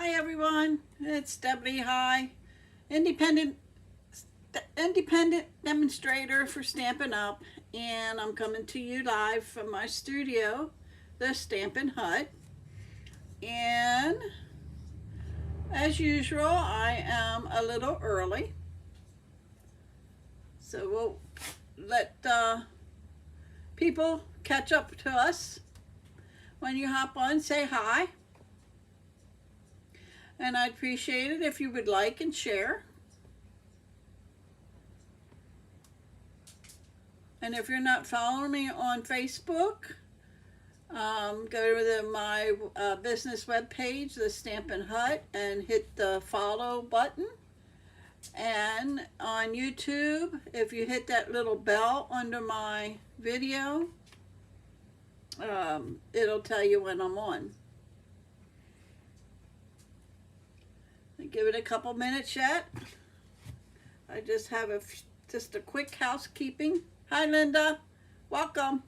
Hi everyone, it's Debbie. Hi, independent independent demonstrator for Stampin' Up, and I'm coming to you live from my studio, the Stampin' Hut. And as usual, I am a little early, so we'll let people catch up to us. When you hop on, say hi, and I'd appreciate it if you would like and share. And if you're not following me on Facebook, go to my business webpage, the Stampin' Hut, and hit the follow button. And on YouTube, if you hit that little bell under my video, it'll tell you when I'm on. Give it a couple minutes yet. I just have just a quick housekeeping. Hi, Linda. Welcome.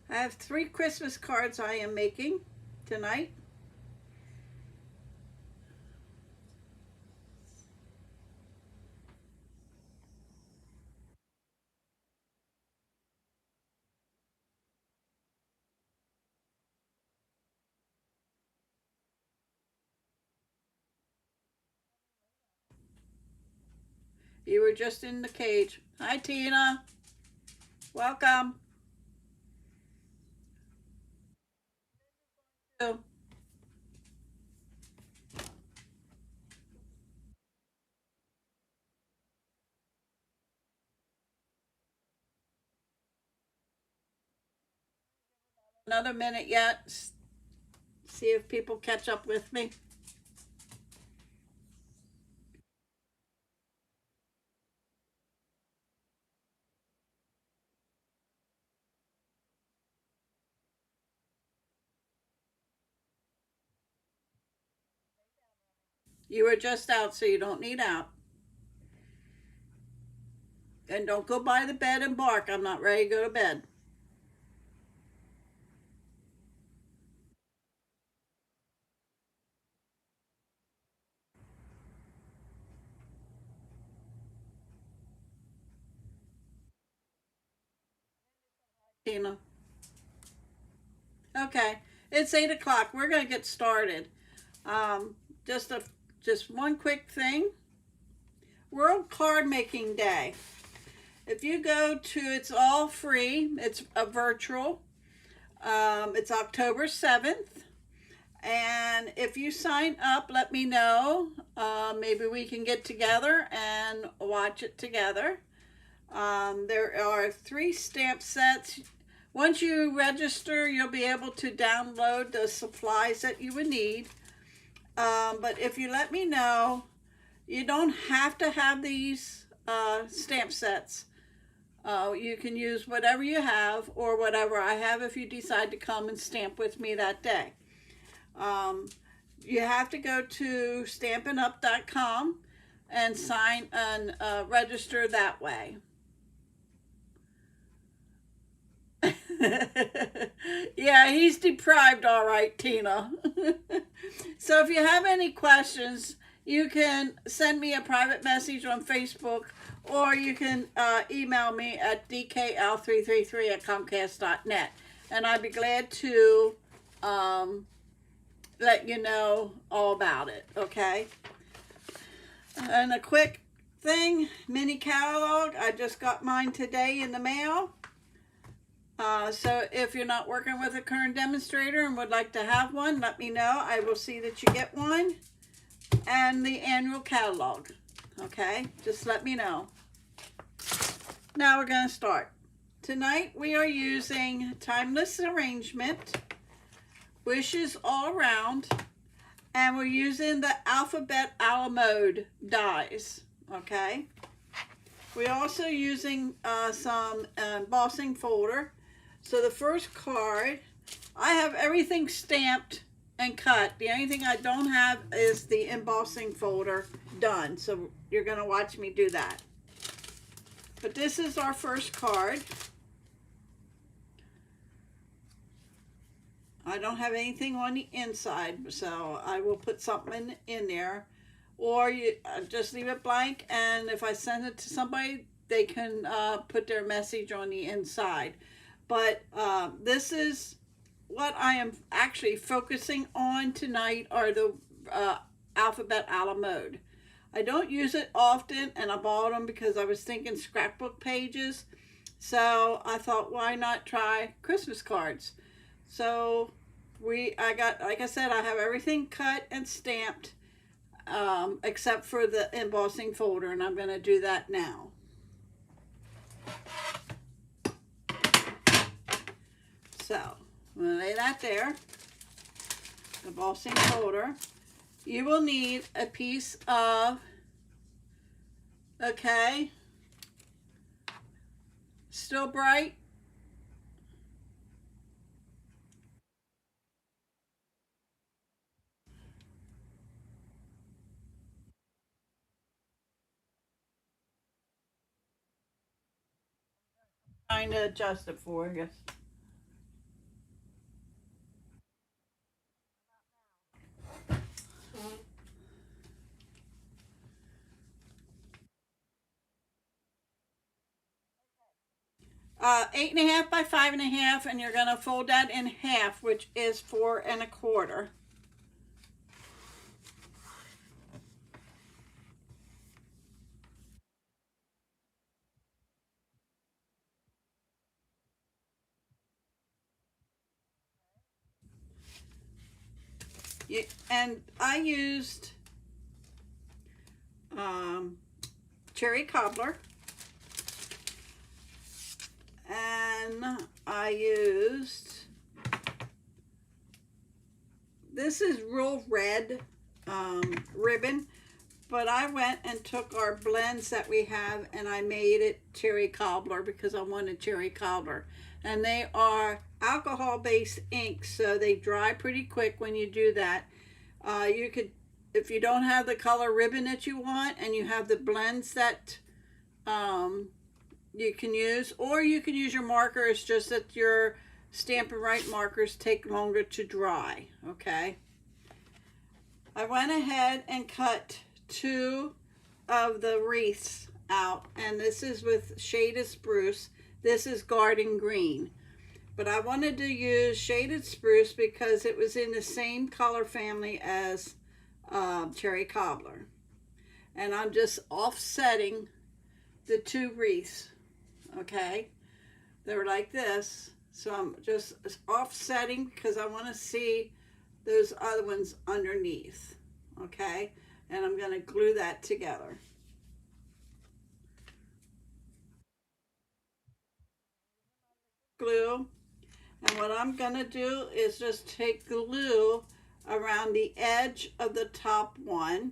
I have 3 Christmas cards I am making tonight. You were just in the cage. Hi, Tina. Welcome. Another minute yet. See if people catch up with me. You were just out, so you don't need out. And don't go by the bed and bark. I'm not ready to go to bed. Tina. Okay, it's 8 o'clock. We're gonna get started. Um, just a just one quick thing. World Card Making Day. If you go to, it's all free. It's a virtual. It's October 7th. And if you sign up, let me know. Maybe we can get together and watch it together. There are 3 stamp sets. Once you register, you'll be able to download the supplies that you would need. But if you let me know, you don't have to have these stamp sets. You can use whatever you have or whatever I have if you decide to come and stamp with me that day. You have to go to stampinup.com and sign and register that way. Yeah, he's deprived, all right, Tina. So if you have any questions, you can send me a private message on Facebook, or you can email me at dkl333@comcast.net, and I'd be glad to let you know all about it, okay? And a quick thing, mini catalog. I just got mine today in the mail. So if you're not working with a current demonstrator and would like to have one, let me know. I will see that you get one. And the annual catalog. Okay, just let me know. Now we're going to start. Tonight we are using Timeless Arrangement, Wishes All Around, and we're using the Alphabet a la Mode dies. Okay. We're also using some embossing folder. So the first card, I have everything stamped and cut. The only thing I don't have is the embossing folder done. So you're going to watch me do that. But this is our first card. I don't have anything on the inside, so I will put something in there. Or you just leave it blank, and if I send it to somebody, they can put their message on the inside. But this is what I am actually focusing on tonight are the alphabet a la mode. I don't use it often, and I bought them because I was thinking scrapbook pages. So I thought, why not try Christmas cards? So I got, like I said, I have everything cut and stamped except for the embossing folder, and I'm going to do that now. So I'm going to lay that there, the embossing folder. You will need a piece of, okay, Still Bright. Trying to adjust it for you. 8.5 by 5.5, and you're going to fold that in half, which is 4.25. And I used cherry cobbler, and I used, this is real red ribbon, but I went and took our blends that we have and I made it cherry cobbler because I wanted cherry cobbler. And they are alcohol-based inks, so they dry pretty quick when you do that. You could, if you don't have the color ribbon that you want and you have the blends that you can use, or you can use your markers, just that your Stampin' Write markers take longer to dry, okay? I went ahead and cut 2 of the wreaths out, and this is with Shaded Spruce. This is Garden Green. But I wanted to use Shaded Spruce because it was in the same color family as Cherry Cobbler. And I'm just offsetting the 2 wreaths, okay? They're like this. So I'm just offsetting because I want to see those other ones underneath, okay? And I'm going to glue that together. Glue. And what I'm going to do is just take glue around the edge of the top one.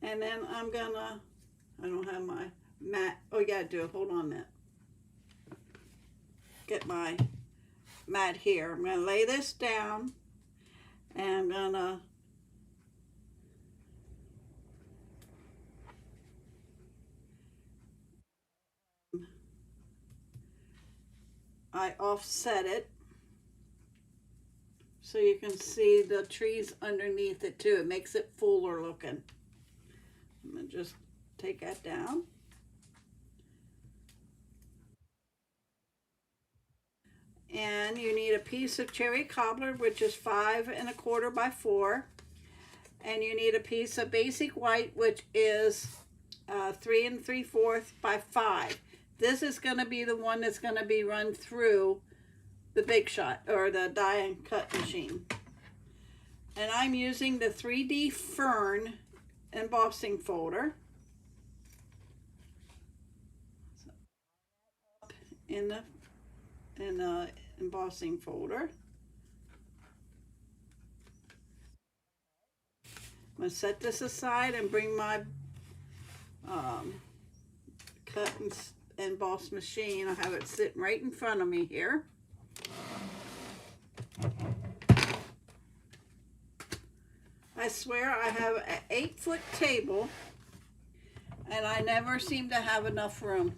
And then I'm going to, I don't have my mat. Oh, yeah, I do. Hold on a minute. Get my mat here. I'm going to lay this down, and I'm going to I offset it so you can see the trees underneath it too. It makes it fuller looking. I'm going to just take that down. And you need a piece of cherry cobbler, which is 5.25 by 4. And you need a piece of basic white, which is 3 3/4 by 5. This is going to be the one that's going to be run through the Big Shot or the die and cut machine. And I'm using the 3D Fern embossing folder. In the embossing folder. I'm going to set this aside and bring my cut and emboss machine. I have it sitting right in front of me here. I swear I have an 8-foot table and I never seem to have enough room.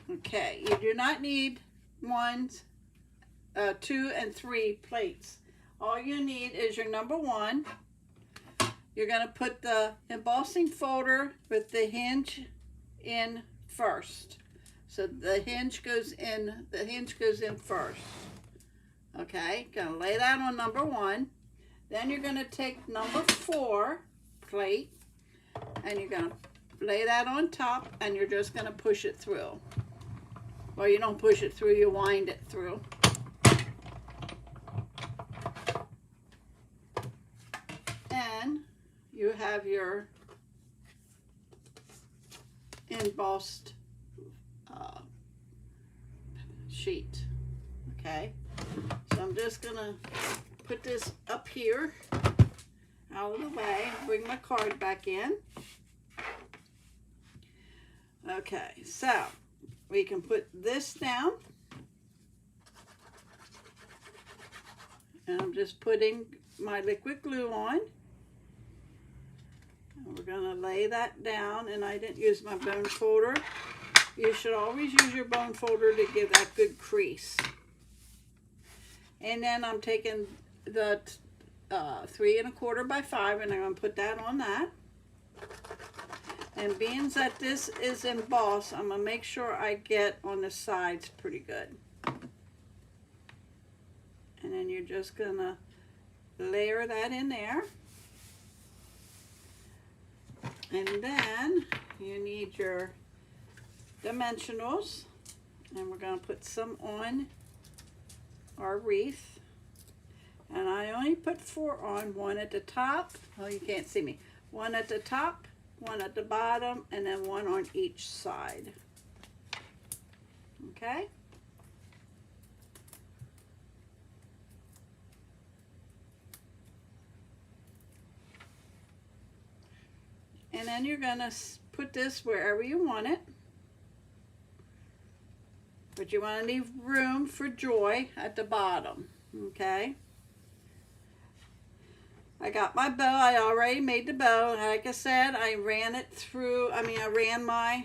Okay, you do not need 1, 2, and 3 plates. All you need is your number 1. You're going to put the embossing folder with the hinge in first. So the hinge goes in first. Okay, gonna lay that on number 1. Then you're gonna take number 4 plate and you're gonna lay that on top and you're just gonna push it through. Well, you don't push it through, you wind it through. And you have your embossed sheet. Okay, so I'm just gonna put this up here out of the way, bring my card back in. Okay, so we can put this down, and I'm just putting my liquid glue on. And we're gonna lay that down, and I didn't use my bone folder. You should always use your bone folder to give that good crease. And then I'm taking the 3 1/4 by 5 and I'm going to put that on that. And being that this is embossed, I'm going to make sure I get on the sides pretty good. And then you're just going to layer that in there. And then you need your dimensionals, and we're going to put some on our wreath. And I only put 4 on, 1 at the top. Well, you can't see me. 1 at the top, 1 at the bottom, and then 1 on each side. Okay? And then you're going to put this wherever you want it. But you want to leave room for joy at the bottom, okay? I got my bow. I already made the bow. Like I said, I ran it through, I ran my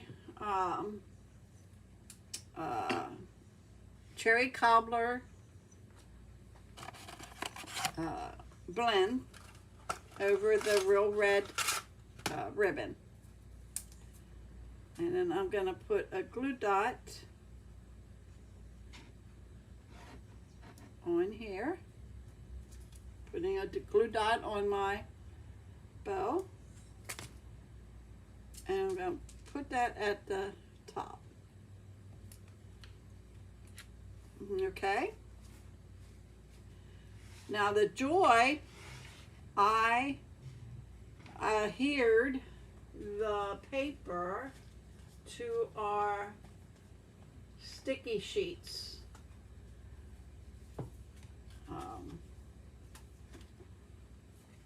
cherry cobbler blend over the real red ribbon. And then I'm going to put a glue dot on here, putting a glue dot on my bow, and I'm going to put that at the top. Okay, now the joy, I adhered the paper to our sticky sheets.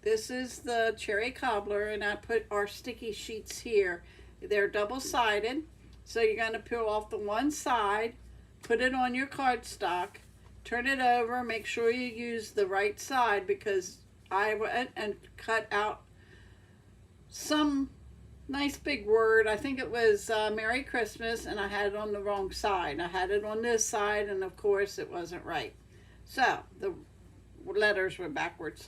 This is the cherry cobbler, and I put our sticky sheets here. They're double-sided, so you're going to peel off the one side, put it on your cardstock, turn it over, make sure you use the right side, because I went and cut out some nice big word. I think it was Merry Christmas, and I had it on the wrong side. I had it on this side, and of course it wasn't right. So the letters were backwards.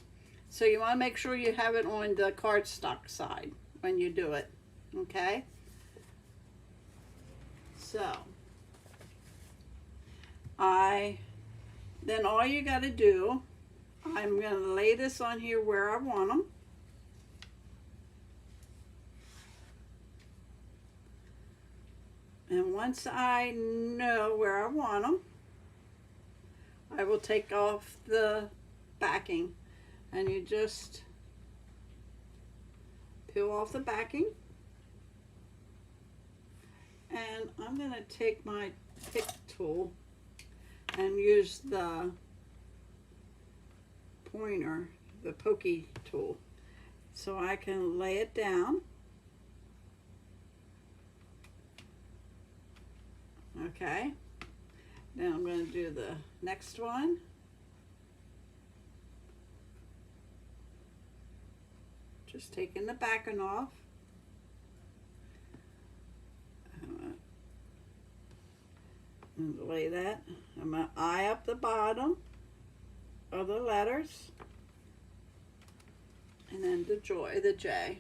So you want to make sure you have it on the cardstock side when you do it. Okay? So then all you got to do, I'm going to lay this on here where I want them. And once I know where I want them, I will take off the backing, and you just peel off the backing. And I'm going to take my pick tool and use the pointer, the pokey tool, so I can lay it down. Okay. Now I'm going to do the next one. Just taking the backing off. And lay that. I'm going to eye up the bottom of the letters. And then the J.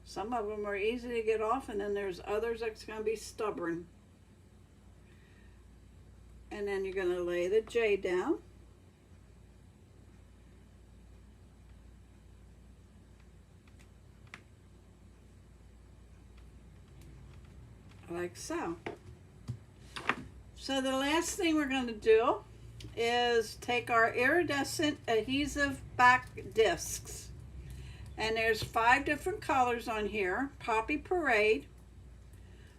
Some of them are easy to get off, and then there's others that's going to be stubborn. And then you're going to lay the J down. Like so. So the last thing we're going to do is take our iridescent adhesive back discs. And there's 5 different colors on here. Poppy Parade,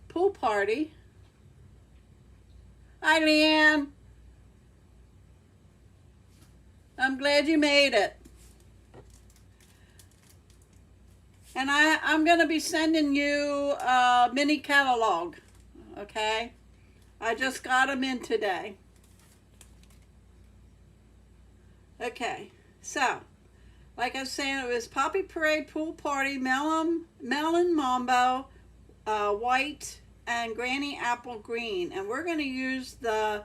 Pool Party. Hi, Leanne. I'm glad you made it. And I'm going to be sending you a mini catalog, okay? I just got them in today. Okay, so, like I was saying, it was Poppy Parade, Pool Party, Melon Mambo, White, and Granny Apple Green. And we're going to use the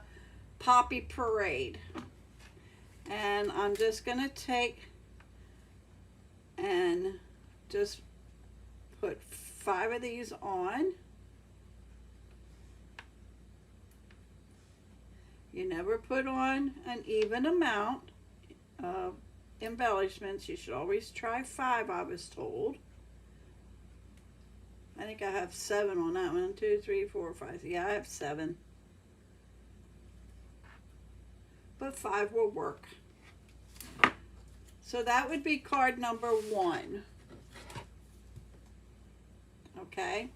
Poppy Parade. And I'm just going to take and just put 5 of these on. You never put on an even amount of embellishments. You should always try 5, I was told. I think I have 7 on that one. 2, 3, 4, 5. Yeah, I have 7. But 5 will work. So that would be card number 1. Okay.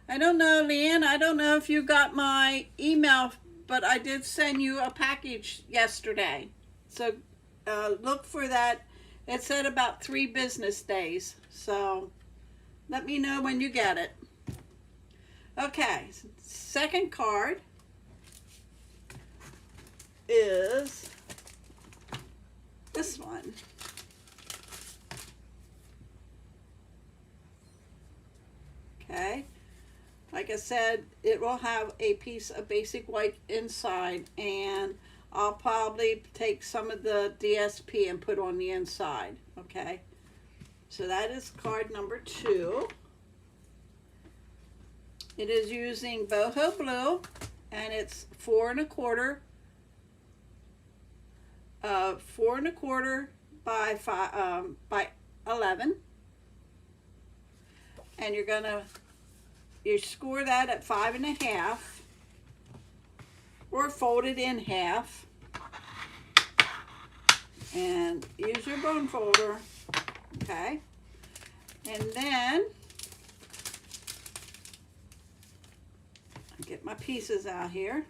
I don't know, Leanne, I don't know if you got my email, but I did send you a package yesterday. So look for that. It said about 3 business days. So let me know when you get it. Okay, second card is this one. Okay, like I said, it will have a piece of basic white inside, and I'll probably take some of the DSP and put on the inside. Okay, so that is card number 2. It is using boho blue, and it's 4 1/4 4 1/4 by 5 by 11, and you score that at 5 1/2, or fold it in half, and use your bone folder. Okay, and then get my pieces out here.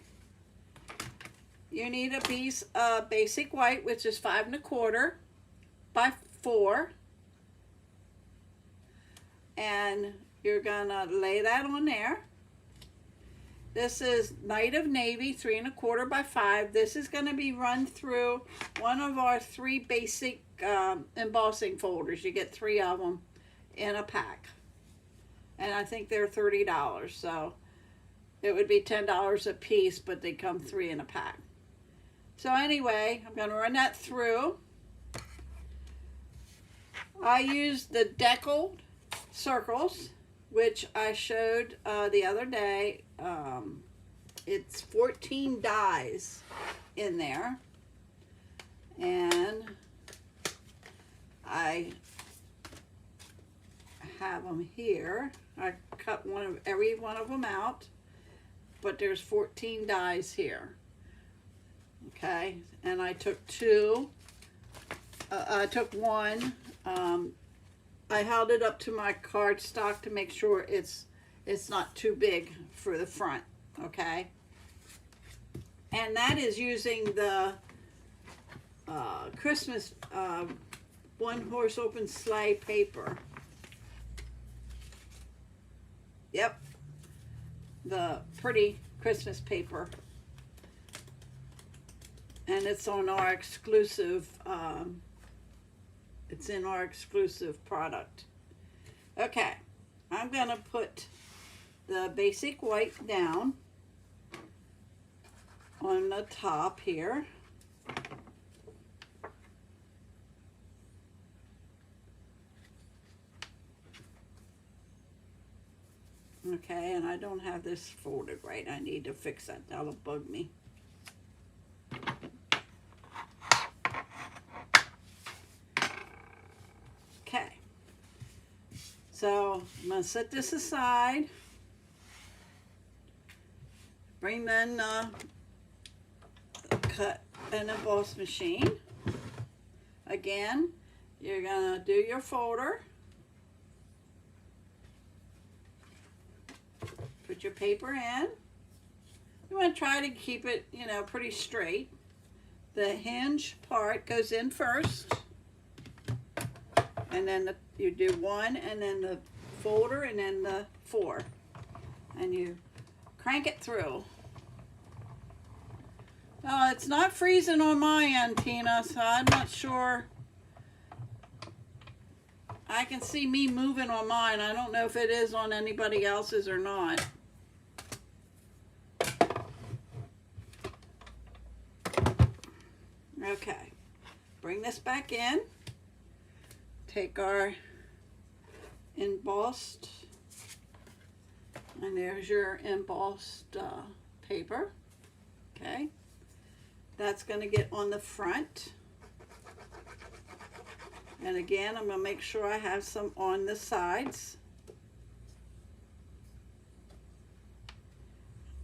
You need a piece of basic white, which is 5 1/4 by 4. And you're gonna lay that on there. This is Night of Navy, 3 1/4 by 5. This is gonna be run through one of our 3 basic embossing folders. You get 3 of them in a pack. And I think they're $30, so it would be $10 a piece, but they come 3 in a pack. So anyway, I'm going to run that through. I used the deckled circles, which I showed the other day. It's 14 dies in there. And I have them here. I cut every one of them out, but there's 14 dies here. Okay, and I took 2. I took 1. I held it up to my cardstock to make sure it's not too big for the front. Okay, and that is using the Christmas one horse open sleigh paper. Yep, the pretty Christmas paper, and it's on our exclusive. It's in our exclusive product. Okay, I'm gonna put the basic white down on the top here. Okay, and I don't have this folded right. I need to fix that. That'll bug me. Okay. So I'm going to set this aside. Bring then cut and emboss machine. Again, you're going to do your folder. Put your paper in. You want to try to keep it, you know, pretty straight. The hinge part goes in first, and then you do one, and then the folder, and then the four, and you crank it through. Oh, it's not freezing on my end, Tina, so I'm not sure. I can see me moving on mine. I don't know if it is on anybody else's or not. Okay, bring this back in. Take our embossed, and there's your embossed paper. Okay, that's going to get on the front. And again, I'm going to make sure I have some on the sides.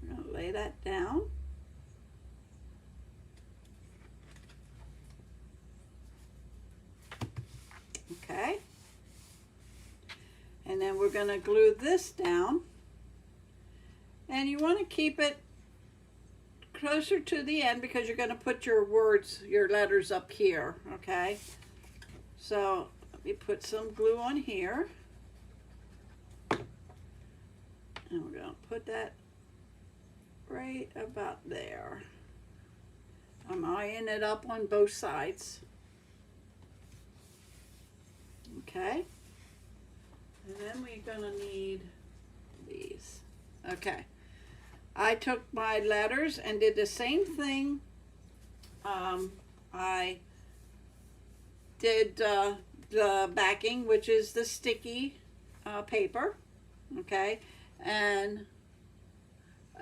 I'm going to lay that down. Okay. And then we're going to glue this down. And you want to keep it closer to the end because you're going to put your words, your letters up here, okay? So let me put some glue on here. And we're going to put that right about there. I'm eyeing it up on both sides. Okay. And then we're going to need these. Okay. I took my letters and did the same thing. I did the backing, which is the sticky paper, okay, and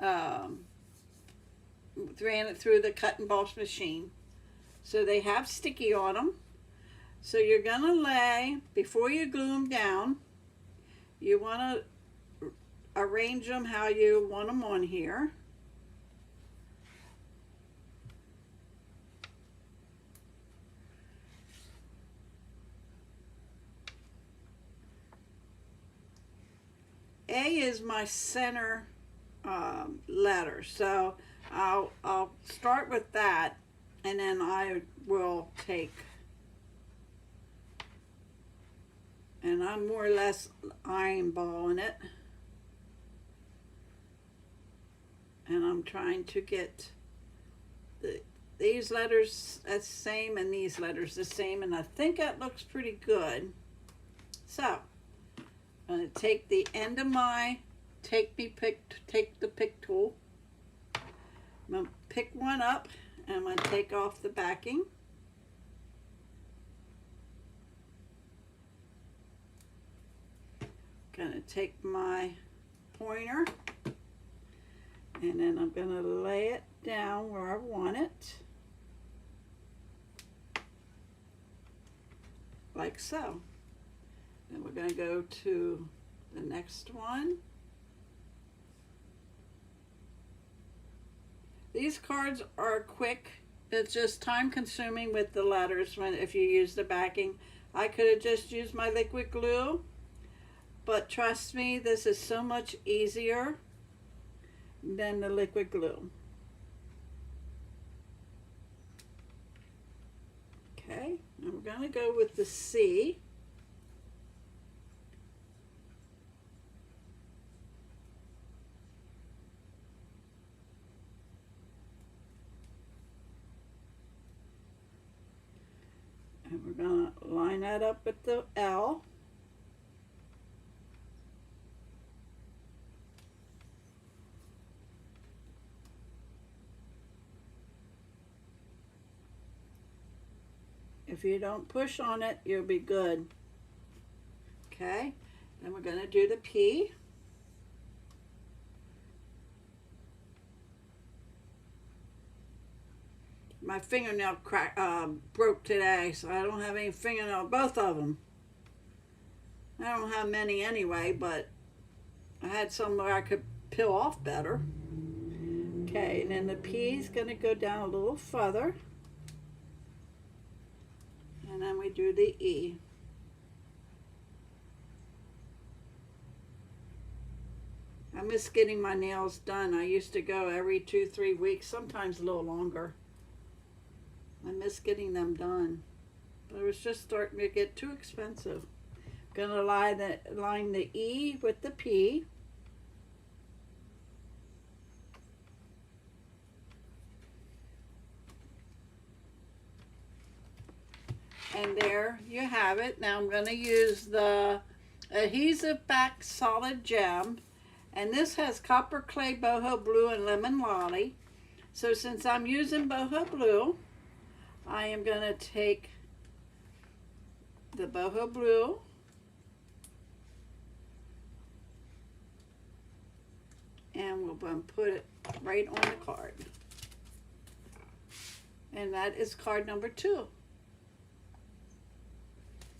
ran it through the cut and emboss machine. So they have sticky on them. So you're gonna lay, before you glue them down, you want to arrange them how you want them on here. A is my center letter, so I'll start with that, and then I will take, and I'm more or less eyeballing it, and I'm trying to get these letters the same and these letters the same, and I think that looks pretty good. So I'm going to take the end of my take the pick tool. I'm going to pick one up, and I'm going to take off the backing. Going to take my pointer, and then I'm going to lay it down where I want it, like so. Then we're going to go to the next one. These cards are quick. It's just time consuming with the letters if you use the backing. I could have just used my liquid glue, but trust me, this is so much easier than the liquid glue. Okay, I'm going to go with the C. And we're going to line that up with the L. If you don't push on it, you'll be good. Okay, then we're going to do the P. My fingernail broke today, so I don't have any fingernail, both of them. I don't have many anyway, but I had some where I could peel off better. Okay, and then the P is going to go down a little further. And then we do the E. I miss getting my nails done. I used to go every 2-3 weeks, sometimes a little longer. I miss getting them done. But it was just starting to get too expensive. I'm going to line the E with the P. And there you have it. Now I'm going to use the Adhesive Back Solid Gem. And this has Copper Clay, Boho Blue, and Lemon Lolly. So since I'm using Boho Blue, I am going to take the Boho Blue and we're going to put it right on the card. And that is card number 2.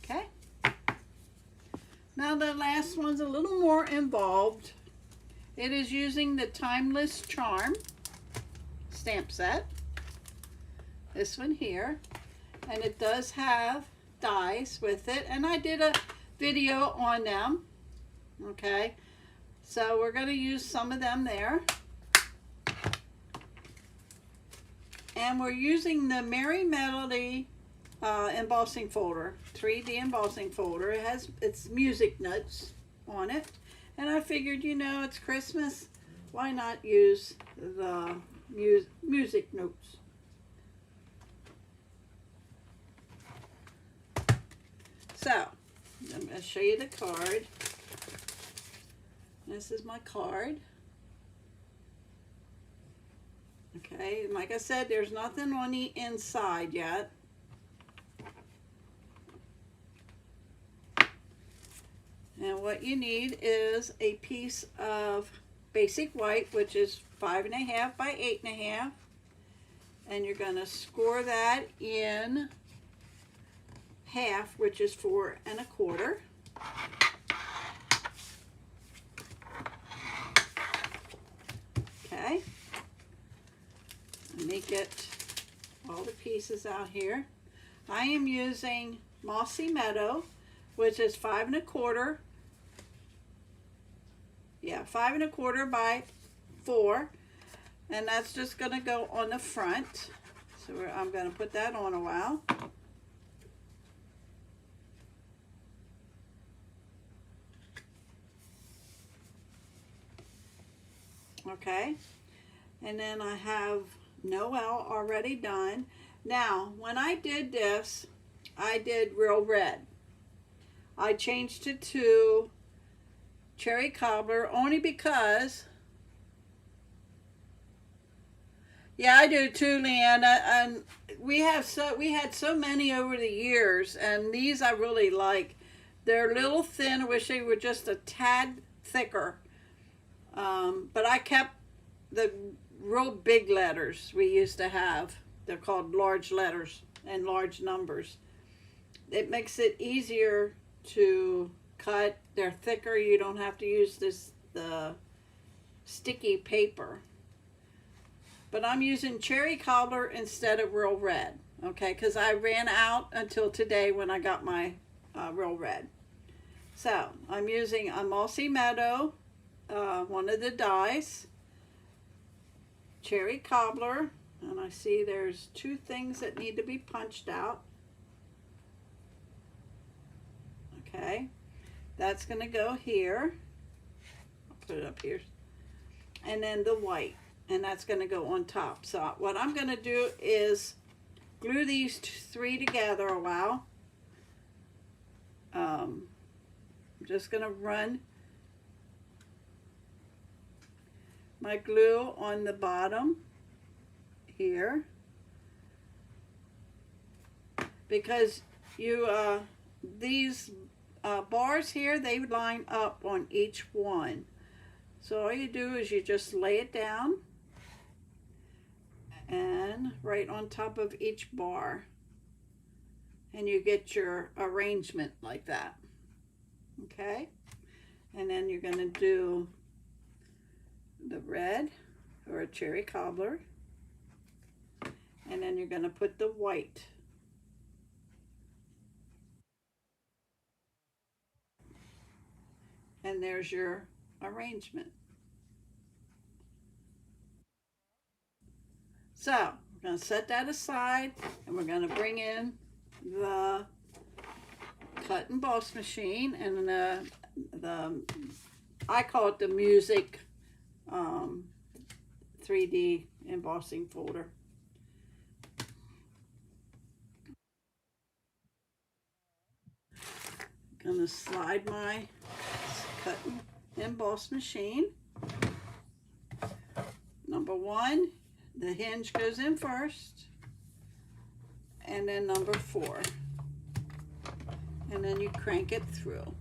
Okay. Now the last one's a little more involved. It is using the Timeless Charm stamp set. This one here. And it does have dies with it. And I did a video on them. Okay. So we're going to use some of them there. And we're using the Merry Melody embossing folder, 3D embossing folder. It has its music notes on it, and I figured, you know, it's Christmas, why not use the music notes. So I'm going to show you the card. This is my card. Okay, and like I said, there's nothing on the inside yet. And what you need is a piece of basic white, which is 5.5 by 8.5. And you're going to score that in half, which is 4.25. Okay. Let me get all the pieces out here. I am using Mossy Meadow, which is 5.25. Yeah, 5.25 by 4, and that's just going to go on the front. So I'm going to put that on a while. Okay, and then I have Noel already done. Now, when I did this, I did Real Red. I changed it to Cherry Cobbler only because, yeah, I do too, Leanna. And we had so many over the years, and these I really like. They're a little thin. I wish they were just a tad thicker. But I kept the real big letters we used to have. They're called large letters and large numbers. It makes it easier to cut. They're thicker. You don't have to use the sticky paper. But I'm using Cherry Cobbler instead of Real Red. Okay, because I ran out until today when I got my Real Red. So I'm using a Mossy Meadow, one of the dies, Cherry Cobbler, and I see there's 2 things that need to be punched out. Okay, that's going to go here. I'll put it up here. And then the white, and that's going to go on top. So what I'm going to do is glue these three together a while. I'm just going to run my glue on the bottom here, because these bars here, they line up on each one. So all you do is you just lay it down and right on top of each bar, and you get your arrangement like that. Okay, and then you're going to do the red or a cherry cobbler, and then you're going to put the white. And there's your arrangement. So we're going to set that aside, and we're going to bring in the cut and emboss machine, and the I call it the Music 3D embossing folder. I'm going to slide my cut and emboss machine. Number one, the hinge goes in first, and then number 4, and then you crank it through.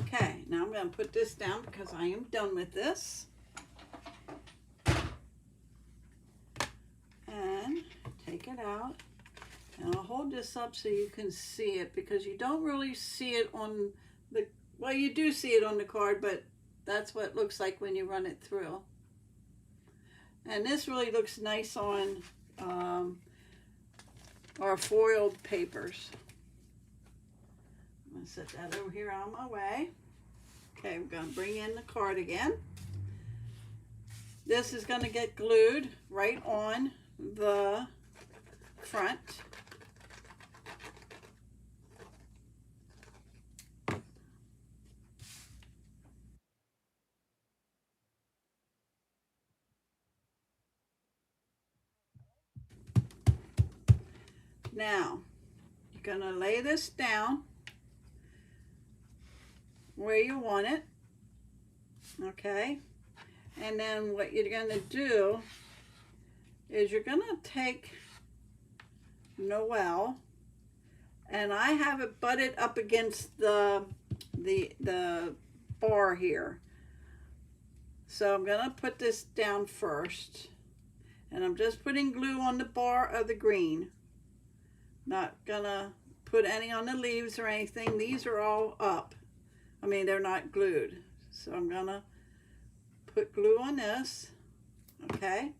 Okay, now I'm going to put this down because I am done with this. And take it out. And I'll hold this up so you can see it, because you don't really see it on the, well, you do see it on the card, but that's what it looks like when you run it through. And this really looks nice on our foiled papers. I'm going to set that over here on my way. Okay, we're going to bring in the card again. This is going to get glued right on the front. Now, you're going to lay this down where you want it, okay? And then what you're going to do is you're going to take Noel, and I have it butted up against the bar here. So I'm going to put this down first, and I'm just putting glue on the bar of the green. Not gonna put any on the leaves or anything. These are all up. I mean, they're not glued. So I'm gonna put glue on this. Okay.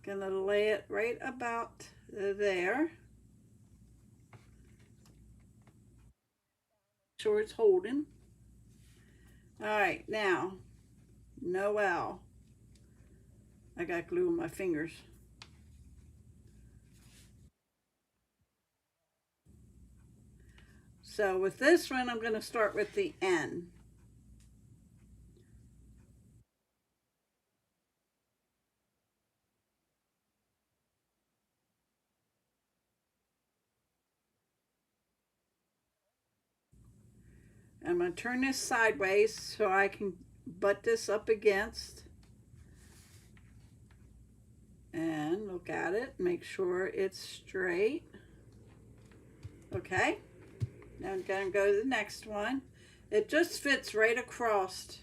Gonna lay it right about there. Sure it's holding. All right, now, Noel. I got glue on my fingers. So with this one, I'm going to start with the N. I'm going to turn this sideways so I can butt this up against. And look at it, make sure it's straight. Okay, now I'm going to go to the next one. It just fits right across.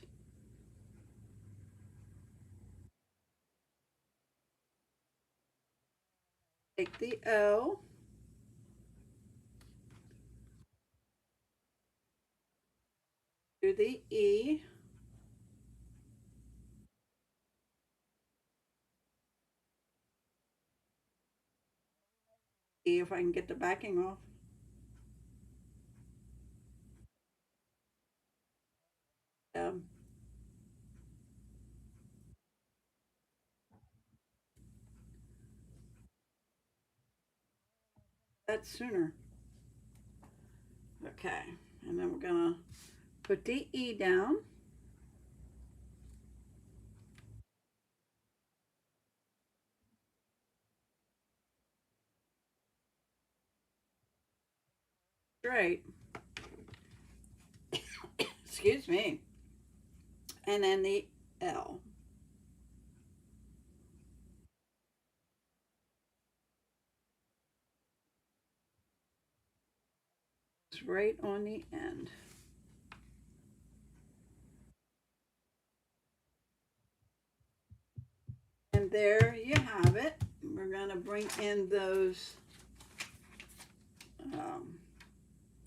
Take the O. Do the E. See if I can get the backing off. Um, that sooner. Okay, and then we're gonna put the E down. Straight. Excuse me. And then the L. It's right on the end. And there you have it. We're gonna bring in those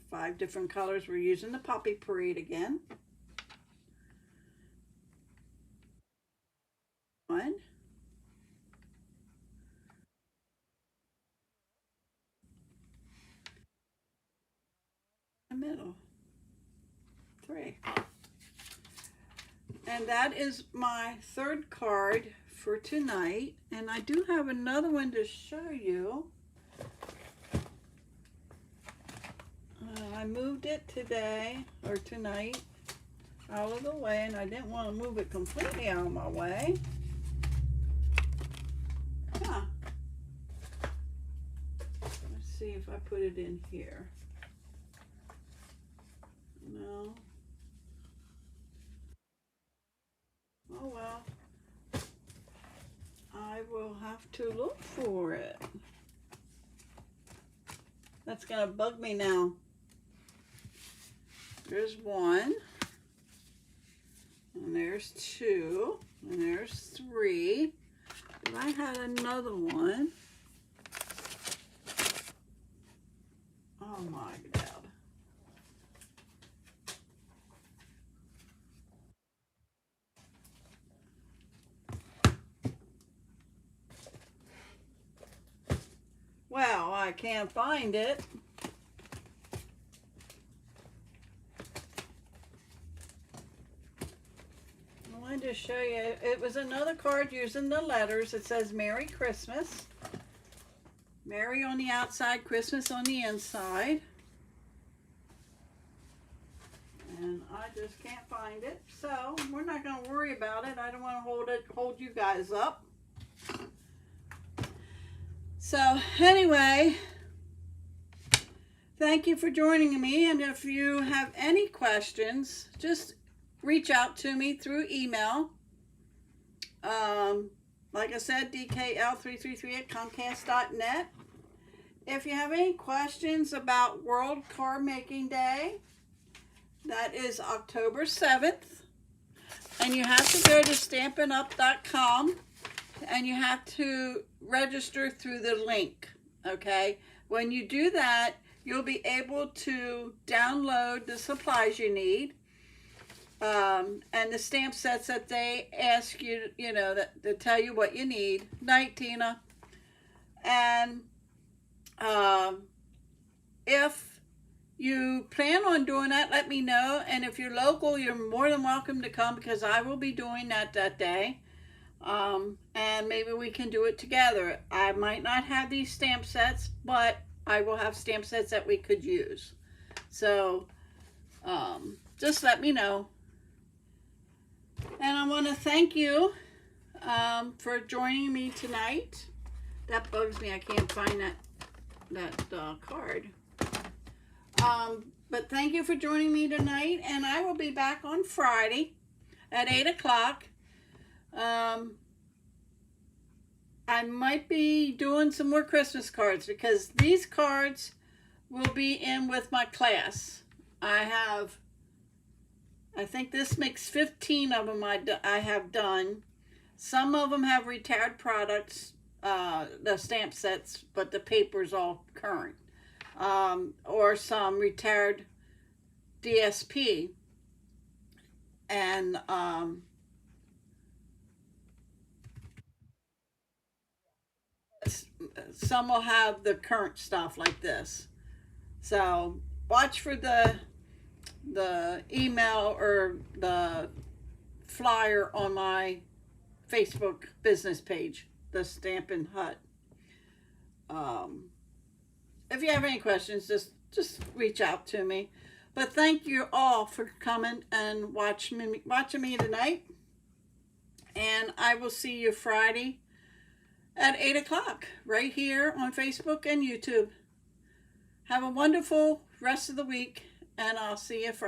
5 different colors. We're using the Poppy Parade again. 1, the middle, 3. And that is my 3rd card for tonight. And I do have another one to show you. I moved it today or tonight out of the way, and I didn't want to move it completely out of my way. Huh. Let's see if I put it in here. No. Oh well. I will have to look for it. That's gonna bug me now. There's 1, and there's 2, and there's 3. If I had another one, oh my God. Well, I can't find it. I wanted to show you. It was another card using the letters. It says Merry Christmas. Merry on the outside, Christmas on the inside. And I just can't find it. So we're not going to worry about it. I don't want to hold you guys up. So anyway, thank you for joining me. And if you have any questions, just reach out to me through email. Like I said, dkl333@comcast.net. If you have any questions about World Card Making Day, that is October 7th. And you have to go to stampinup.com and you have to register through the link, okay? When you do that, you'll be able to download the supplies you need. And the stamp sets that they ask you, that to tell you what you need. Night, Tina. And if you plan on doing that, let me know. And if you're local, you're more than welcome to come because I will be doing that day. And maybe we can do it together. I might not have these stamp sets, but I will have stamp sets that we could use. So just let me know. And I want to thank you for joining me tonight. That bugs me. I can't find that card. But thank you for joining me tonight. And I will be back on Friday at 8 o'clock. I might be doing some more Christmas cards because these cards will be in with my class. I think this makes 15 of them I have done. Some of them have retired products, the stamp sets, but the paper's all current. Or some retired DSP. And some will have the current stuff like this. So watch for the email or the flyer on my Facebook business page, the Stampin' Hut. if you have any questions, just reach out to me. But thank you all for coming and watching me tonight. And I will see you Friday at 8 o'clock right here on Facebook and YouTube. Have a wonderful rest of the week, and I'll see you Friday.